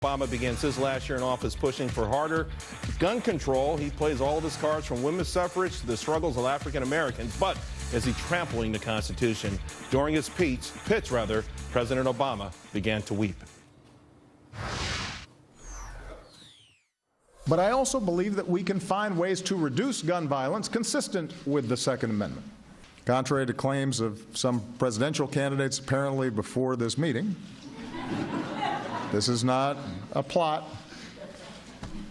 Obama begins his last year in office pushing for harder gun control. He plays all of his cards from women's suffrage to the struggles of African Americans. But is he trampling the Constitution? During his pitch, President Obama began to weep. But I also believe that we can find ways to reduce gun violence consistent with the Second Amendment. Contrary to claims of some presidential candidates apparently before this meeting, this is not a plot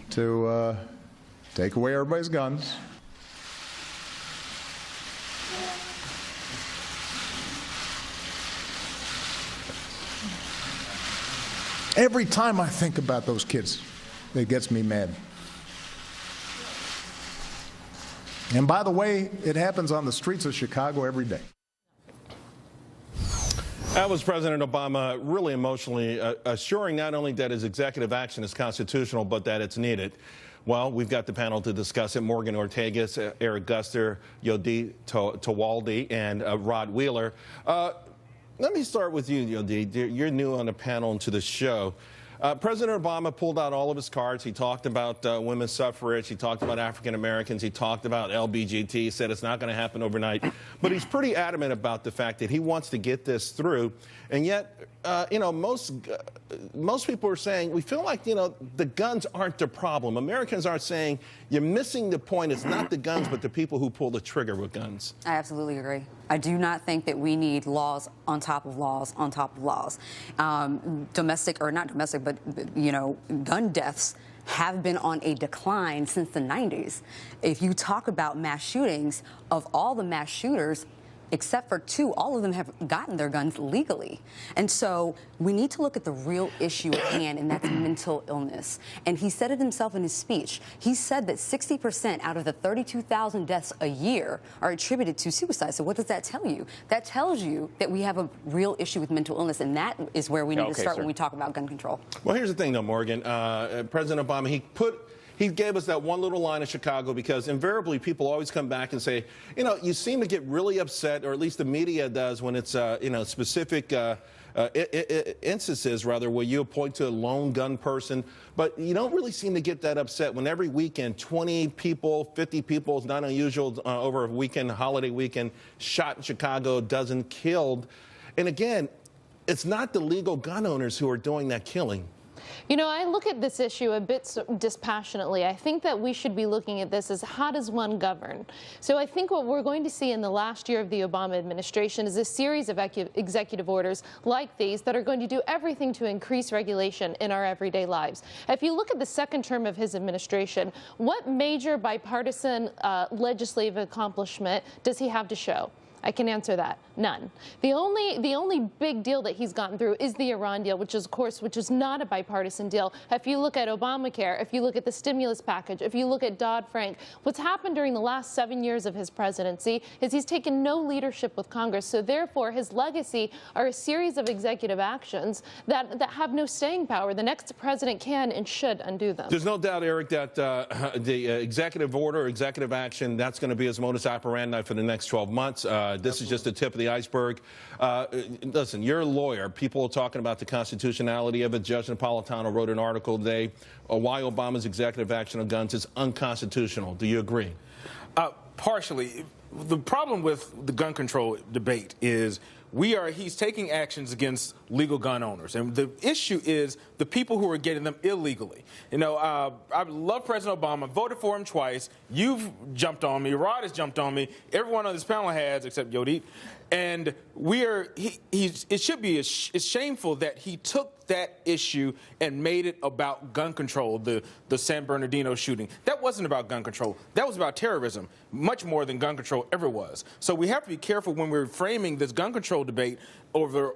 to take away everybody's guns. Every time I think about those kids, it gets me mad. And by the way, it happens on the streets of Chicago every day. That was President Obama really emotionally assuring not only that his executive action is constitutional, but that it's needed. Well, we've got the panel to discuss it. Morgan Ortegas, Eric Guster, Yodit Tewolde, and Rod Wheeler. Let me start with you, Yodit. You're new on the panel and to the show. President Obama pulled out all of his cards. He talked about women's suffrage. He talked about African Americans. He talked about LBGT. He said it's not going to happen overnight. But he's pretty adamant about the fact that he wants to get this through. And yet, most people are saying, we feel like, the guns aren't the problem. Americans are saying, you're missing the point. It's not the guns, but the people who pull the trigger with guns. I absolutely agree. I do not think that we need laws on top of laws on top of laws. Domestic, or not domestic, but, gun deaths have been on a decline since the 90s. If you talk about mass shootings, of all the mass shooters, except for 2, all of them have gotten their guns legally. And so we need to look at the real issue at hand, and that's mental illness. And he said it himself in his speech. He said that 60% out of the 32,000 deaths a year are attributed to suicide. So what does that tell you? That tells you that we have a real issue with mental illness, and that is where we need to start when we talk about gun control. Well, here's the thing, though, Morgan. President Obama, he gave us that one little line in Chicago because invariably people always come back and say, you seem to get really upset, or at least the media does, when it's, specific instances, rather, where you point to a lone gun person. But you don't really seem to get that upset when every weekend 20 people, 50 people, is not unusual over a weekend, holiday weekend, shot in Chicago, a dozen killed. And again, it's not the legal gun owners who are doing that killing. I look at this issue a bit dispassionately. I think that we should be looking at this as, how does one govern? So I think what we're going to see in the last year of the Obama administration is a series of executive orders like these that are going to do everything to increase regulation in our everyday lives. If you look at the second term of his administration, what major bipartisan legislative accomplishment does he have to show? I can answer that. None. The only big deal that he's gotten through is the Iran deal, which is not a bipartisan deal. If you look at Obamacare, if you look at the stimulus package, if you look at Dodd-Frank, what's happened during the last 7 years of his presidency is he's taken no leadership with Congress. So therefore, his legacy are a series of executive actions that have no staying power. The next president can and should undo them. There's no doubt, Eric, that the executive order, executive action, that's going to be his modus operandi for the next 12 months. This is just the tip of the iceberg. Listen, you're a lawyer. People are talking about the constitutionality of it. Judge Napolitano wrote an article today why Obama's executive action on guns is unconstitutional. Do you agree? Partially. The problem with the gun control debate is he's taking actions against legal gun owners. And the issue is the people who are getting them illegally. I love President Obama, voted for him twice. You've jumped on me. Rod has jumped on me. Everyone on this panel has, except Yodit. And it should be it's shameful that he took that issue and made it about gun control, the San Bernardino shooting. That wasn't about gun control. That was about terrorism, much more than gun control ever was. So we have to be careful when we're framing this gun control debate over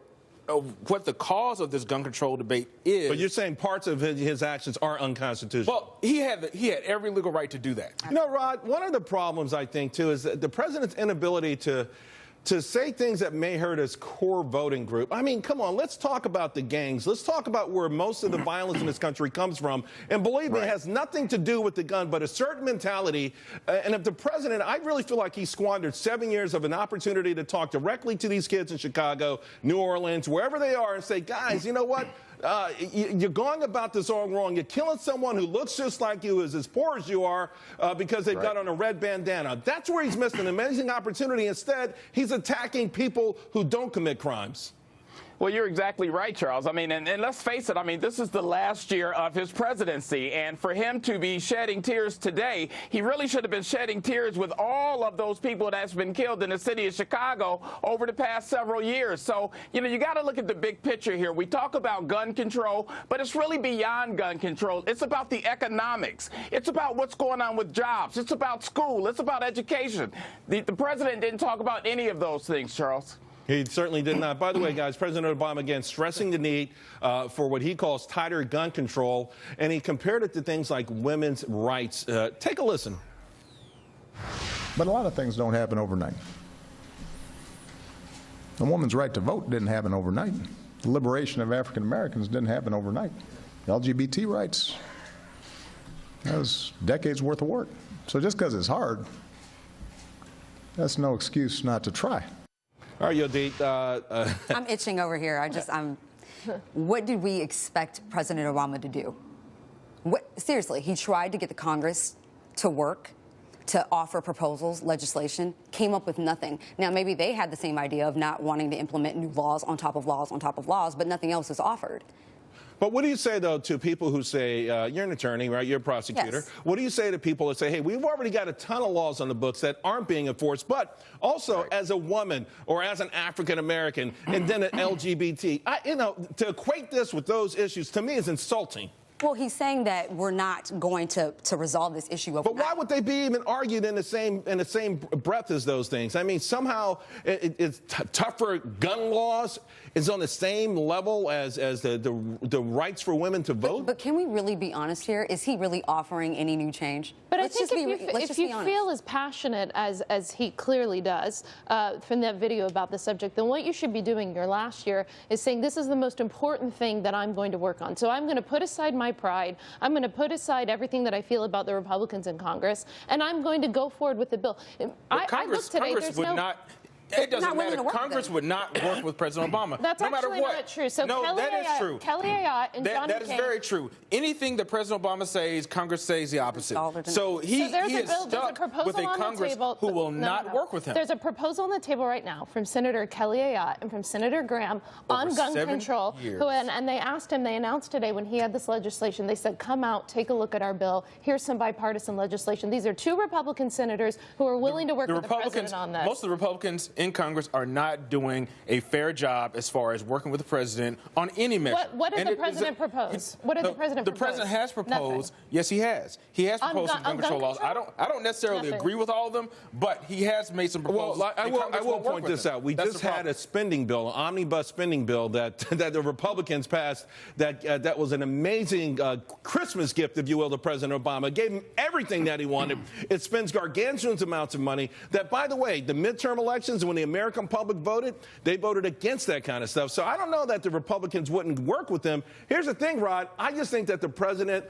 what the cause of this gun control debate is. But you're saying parts of his actions are unconstitutional. Well, he had every legal right to do that. Rod, one of the problems, I think, too, is that the president's inability to say things that may hurt his core voting group. I mean, come on, let's talk about the gangs. Let's talk about where most of the violence in this country comes from. And believe me, it has nothing to do with the gun, but a certain mentality. And if the president, I really feel like he squandered 7 years of an opportunity to talk directly to these kids in Chicago, New Orleans, wherever they are, and say, guys, you know what? you're going about this all wrong. You're killing someone who looks just like you, is as poor as you are, because they've got on a red bandana. That's where he's missed an amazing opportunity. Instead, he's attacking people who don't commit crimes. Well, you're exactly right, Charles. I mean, and let's face it, I mean, this is the last year of his presidency. And for him to be shedding tears today, he really should have been shedding tears with all of those people that's been killed in the city of Chicago over the past several years. So, you know, you got to look at the big picture here. We talk about gun control, but it's really beyond gun control. It's about the economics. It's about what's going on with jobs. It's about school. It's about education. The president didn't talk about any of those things, Charles. He certainly did not. By the way, guys, President Obama, again, stressing the need for what he calls tighter gun control, and he compared it to things like women's rights. Take a listen. But a lot of things don't happen overnight. A woman's right to vote didn't happen overnight. The liberation of African Americans didn't happen overnight. LGBT rights, that was decades worth of work. So just because it's hard, that's no excuse not to try. All right, Yodit. I'm itching over here. What did we expect President Obama to do? Seriously, he tried to get the Congress to work, to offer proposals, legislation, came up with nothing. Now, maybe they had the same idea of not wanting to implement new laws on top of laws on top of laws, but nothing else is offered. But what do you say, though, to people who say, you're an attorney, right? You're a prosecutor. Yes. What do you say to people that say, hey, we've already got a ton of laws on the books that aren't being enforced, but also as a woman or as an African American and then an LGBT, to equate this with those issues, to me, is insulting. Well, he's saying that we're not going to resolve this issue overnight. But why would they be even argued in the same breath as those things? I mean, somehow it's tougher gun laws is on the same level as the rights for women to vote. But can we really be honest here? Is he really offering any new change? But I think if you feel as passionate as he clearly does from that video about the subject, then what you should be doing your last year is saying this is the most important thing that I'm going to work on. So I'm going to put aside my pride. I'm going to put aside everything that I feel about the Republicans in Congress, and I'm going to go forward with the bill. Congress would not. It doesn't matter. Congress would not work with President Obama. That's no matter actually what. not true. So no, that is true. Kelly Ayotte and John That is McCain. very true. Anything that President Obama says, Congress says the opposite. So he is stuck with a Congress who will not work with him. There's a proposal on the table right now from Senator Kelly Ayotte and from Senator Graham on gun control. And they asked him, they announced today when he had this legislation, they said, come out, take a look at our bill. Here's some bipartisan legislation. These are two Republican senators who are willing to work with the president on this. Most of the Republicans in Congress are not doing a fair job as far as working with the president on any measure. What did the president propose? What did the president propose? The president has proposed. Nothing. Yes, he has. He has proposed some gun control laws. I don't necessarily agree with all of them, but he has made some proposals. Well, I will point this out. We just had a spending bill, an omnibus spending bill that the Republicans passed. That was an amazing Christmas gift, if you will, to President Obama. It gave him everything that he wanted. It spends gargantuan amounts of money. That, by the way, the midterm elections, when the American public voted, they voted against that kind of stuff. So I don't know that the Republicans wouldn't work with them. Here's the thing, Rod. I just think that the president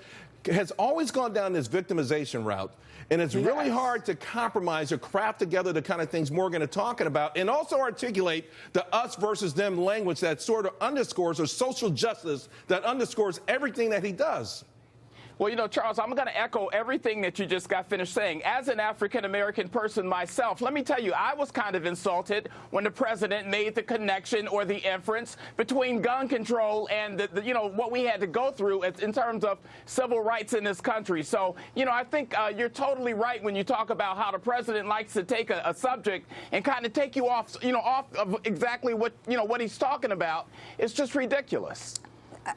has always gone down this victimization route. And it's really hard to compromise or craft together the kind of things Morgan is talking about and also articulate the us versus them language that sort of underscores or social justice that underscores everything that he does. Well, you know, Charles, I'm going to echo everything that you just got finished saying. As an African-American person myself, let me tell you, I was kind of insulted when the president made the connection or the inference between gun control and, what we had to go through in terms of civil rights in this country. So, I think you're totally right when you talk about how the president likes to take a subject and kind of take you off of exactly what he's talking about. It's just ridiculous.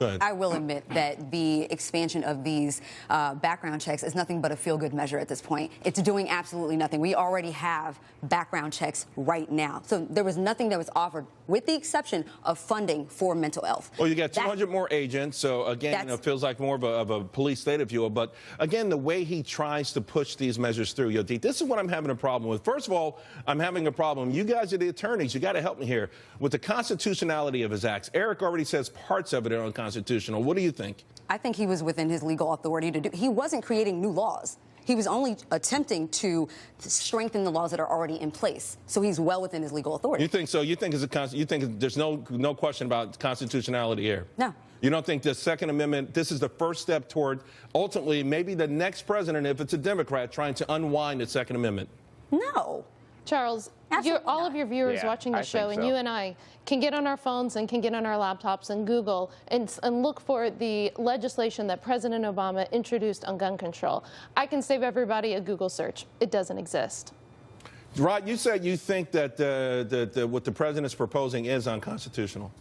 I will admit that the expansion of these background checks is nothing but a feel-good measure at this point. It's doing absolutely nothing. We already have background checks right now. So there was nothing that was offered, with the exception of funding for mental health. Well, you got 200 more agents. So, again, it feels like more of a police state, if you will. But, again, the way he tries to push these measures through, Yodit, this is what I'm having a problem with. First of all, I'm having a problem. You guys are the attorneys. You got to help me here with the constitutionality of his acts. Eric already says parts of it are unconstitutional. What do you think? I think he was within his legal authority to do. He wasn't creating new laws. He was only attempting to strengthen the laws that are already in place. So he's well within his legal authority. You think so? You think there's no question about constitutionality here? No. You don't think the Second Amendment, this is the first step toward ultimately maybe the next president, if it's a Democrat, trying to unwind the Second Amendment? No. Charles, all of your viewers watching the show, and you and I can get on our phones and can get on our laptops and Google and look for the legislation that President Obama introduced on gun control. I can save everybody a Google search. It doesn't exist. Rod, you said you think that what the president is proposing is unconstitutional.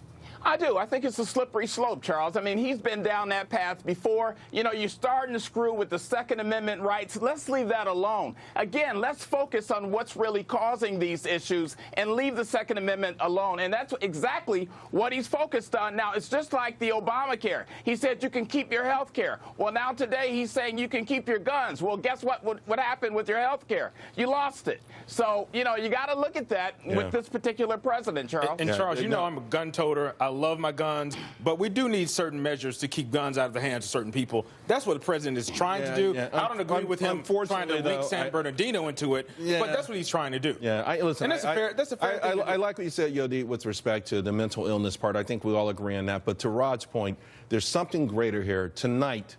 I do. I think it's a slippery slope, Charles. I mean, he's been down that path before. You know, you're starting to screw with the Second Amendment rights. Let's leave that alone. Again, let's focus on what's really causing these issues and leave the Second Amendment alone. And that's exactly what he's focused on. Now, it's just like the Obamacare. He said you can keep your health care. Well, now today he's saying you can keep your guns. Well, guess what happened with your health care? You lost it. So, you know, you got to look at that with this particular president, Charles. And Charles, you know I'm a gun toter. I love my guns, but we do need certain measures to keep guns out of the hands of certain people. That's what the president is trying to do. I don't agree with him trying to link San Bernardino into it, but that's what he's trying to do. Yeah, listen, and that's a fair thing. I like what you said, Yodit, with respect to the mental illness part. I think we all agree on that. But to Rod's point, there's something greater here. Tonight,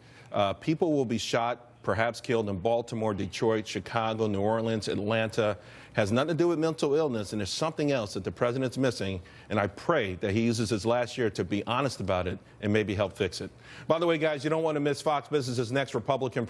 people will be shot, perhaps killed in Baltimore, Detroit, Chicago, New Orleans, Atlanta. Has nothing to do with mental illness, and there's something else that the president's missing, and I pray that he uses his last year to be honest about it and maybe help fix it. By the way, guys, you don't want to miss Fox Business's next Republican